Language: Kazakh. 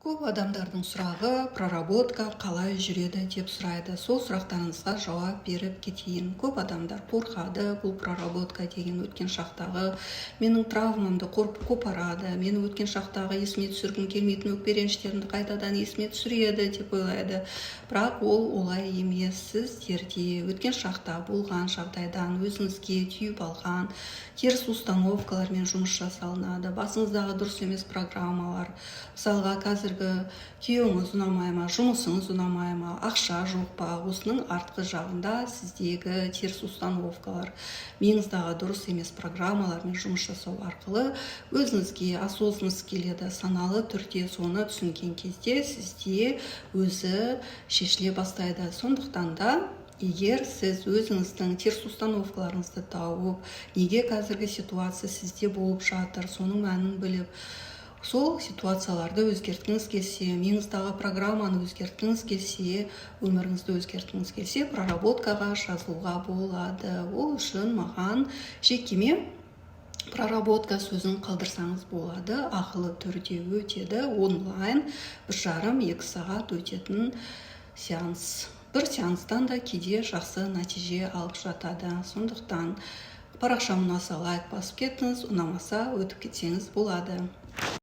Көп адамдардың сұрағы проработка қалай жүреді деп сұрайды. Сол сұрақтарыңызға жауап беріп кетейін. Көп адамдар қорқады, бұл проработка деген өткен шақтағы менің травмамды қопарады, мені өткен шақтағы есіме түсіргім келмейтін өкпе-реніштерімді қайтадан есіме түсіреді деп ойлайды. Бірақ ол олай емес. Сіздерде өткен шақта болған жағдайдан өзіңізге түйіп алған теріс установкалармен жұмыс жасалынады. Басыңыздағы дұрыс емес программалар, мысалға қазіргі күйеуіңіз ұнамай ма, жұмысыңыз ұнамай ма, ақша жоқ па, осының артқы жағында сіздегі теріс установкалар, миыңыздағы дұрыс емес программалармен жұмыс жасау арқылы өзіңізге осознанность келеді. Саналы түрде соны түсінген кезде сізде өзі шешіле бастайды. Сондықтан да егер сіз өзіңіздің теріс установкаларыңызды тауып, неге қазіргі ситуация сізде болып жатыр, соның мәнін біліп, сол ситуацияларды өзгерткіңіз келсе, миыңыздағы программаны өзгерткіңіз келсе, өміріңізді өзгерткіңіз келсе, проработкаға жазылуға болады. Ол үшін маған жекеме проработка сөзін қалдырсаңыз болады. Ақылы түрде өтеді, онлайн 1,5-2 сағат өтетін сеанс. Бір сеанстан да кейде жақсы нәтиже алып жатады. Сондықтан парақшам ұнаса лайк басып кетіңіз, ұнамаса өтіп кетсеңіз болады.